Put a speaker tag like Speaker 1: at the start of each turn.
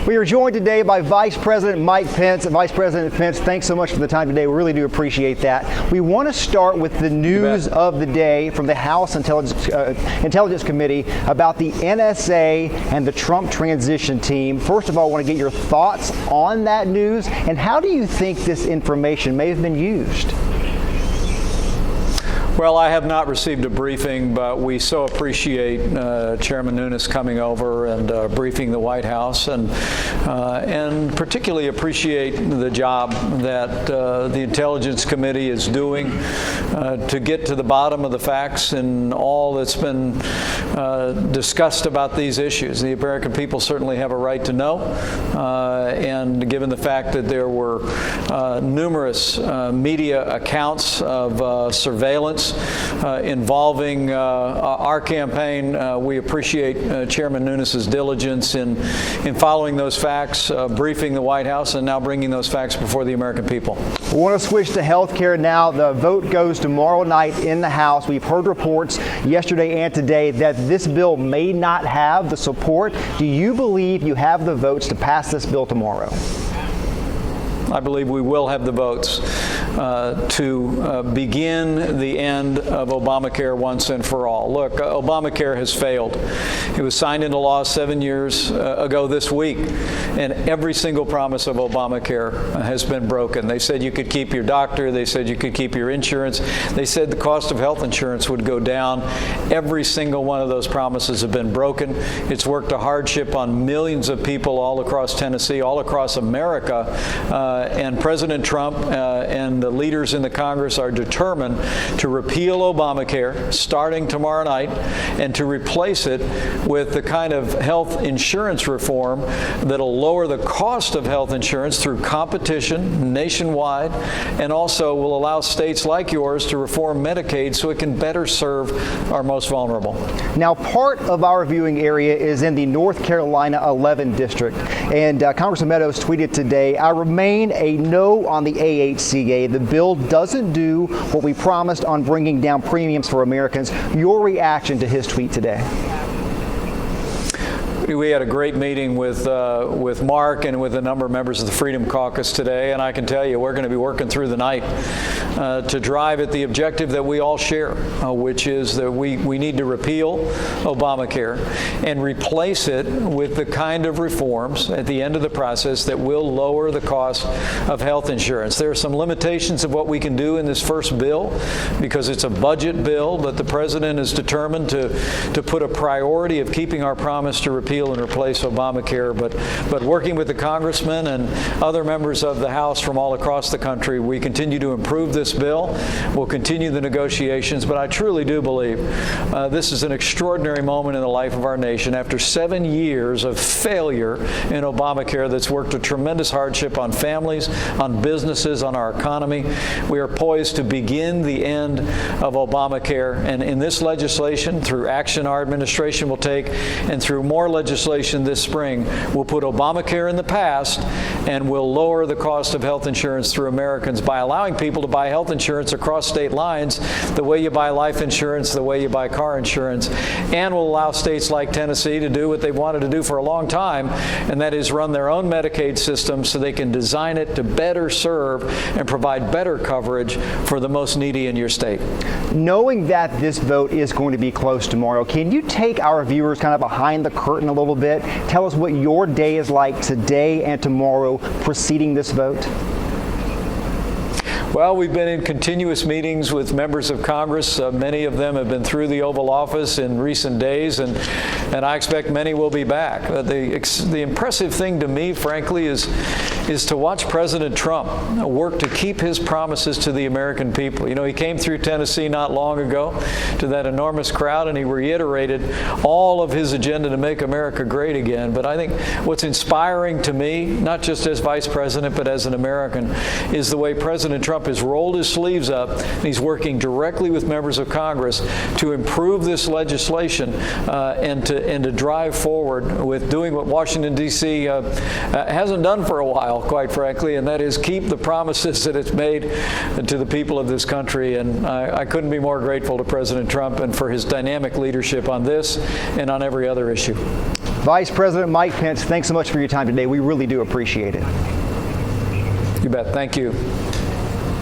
Speaker 1: We are joined today by Vice President Mike Pence. Vice President Pence, thanks so much for the time today. We really do appreciate that. We want to start with the news of the day from the House Intelligence Committee about the NSA and the Trump transition team. First of all, I want to get your thoughts on that news, and how do you think this information may have been used?
Speaker 2: Well, I have not received a briefing, but we so appreciate Chairman Nunes coming over and briefing the White House, and particularly appreciate the job that the Intelligence Committee is doing to get to the bottom of the facts and all that's been discussed about these issues. The American people certainly have a right to know, and given the fact that there were numerous media accounts of surveillance involving our campaign, we appreciate Chairman Nunes' diligence in following those facts, briefing the White House, and now bringing those facts before the American people.
Speaker 1: We want to switch to health care now. The vote goes tomorrow night in the House. We've heard reports yesterday and today that this bill may not have the support. Do you believe you have the votes to pass this bill tomorrow?
Speaker 2: I believe we will have the votes to begin the end of Obamacare once and for all. Look, Obamacare has failed. It was signed into law 7 years ago this week, and every single promise of Obamacare has been broken. They said you could keep your doctor. They said you could keep your insurance. They said the cost of health insurance would go down. Every single one of those promises have been broken. It's worked a hardship on millions of people all across Tennessee, all across America, and President Trump and the leaders in the Congress are determined to repeal Obamacare starting tomorrow night and to replace it with the kind of health insurance reform that'll lower the cost of health insurance through competition nationwide, and also will allow states like yours to reform Medicaid so it can better serve our most vulnerable. Now,
Speaker 1: part of our viewing area is in the North Carolina 11 district, and Congressman Meadows tweeted today, "I remain a no on the AHCA. The bill doesn't do what we promised on bringing down premiums for Americans." Your reaction to his tweet today?
Speaker 2: We had a great meeting with Mark and with a number of members of the Freedom Caucus today, and I can tell you we're going to be working through the night to drive at the objective that we all share, which is that we need to repeal Obamacare and replace it with the kind of reforms at the end of the process that will lower the cost of health insurance. There are some limitations of what we can do in this first bill because it's a budget bill, but the President is determined to put a priority of keeping our promise to repeal and replace Obamacare, but working with the congressmen and other members of the House from all across the country, we continue to improve this bill. We'll continue the negotiations, but I truly do believe this is an extraordinary moment in the life of our nation. After 7 years of failure in Obamacare that's worked a tremendous hardship on families, on businesses, on our economy, we are poised to begin the end of Obamacare. And in this legislation, through action our administration will take and through more legislation this spring, we'll put Obamacare in the past and we'll lower the cost of health insurance through Americans by allowing people to buy health insurance across state lines the way you buy life insurance, the way you buy car insurance, and will allow states like Tennessee to do what they've wanted to do for a long time, and that is run their own Medicaid system so they can design it to better serve and provide better coverage for the most needy in your state.
Speaker 1: Knowing that this vote is going to be close tomorrow, can you take our viewers kind of behind the curtain a little bit? Tell us what your day is like today and tomorrow preceding this vote.
Speaker 2: Well, we've been in continuous meetings with members of Congress. Many of them have been through the Oval Office in recent days, and I expect many will be back. The impressive thing to me, frankly, is to watch President Trump work to keep his promises to the American people. You know, he came through Tennessee not long ago to that enormous crowd, and he reiterated all of his agenda to make America great again. But I think what's inspiring to me, not just as Vice President, but as an American, is the way President Trump has rolled his sleeves up, and he's working directly with members of Congress to improve this legislation and to drive forward with doing what Washington, D.C. hasn't done for a while, quite frankly, and that is keep the promises that it's made to the people of this country. And I couldn't be more grateful to President Trump and for his dynamic leadership on this and on every other issue.
Speaker 1: Vice President Mike Pence, thanks so much for your time today. We really do appreciate it.
Speaker 2: You bet. Thank you.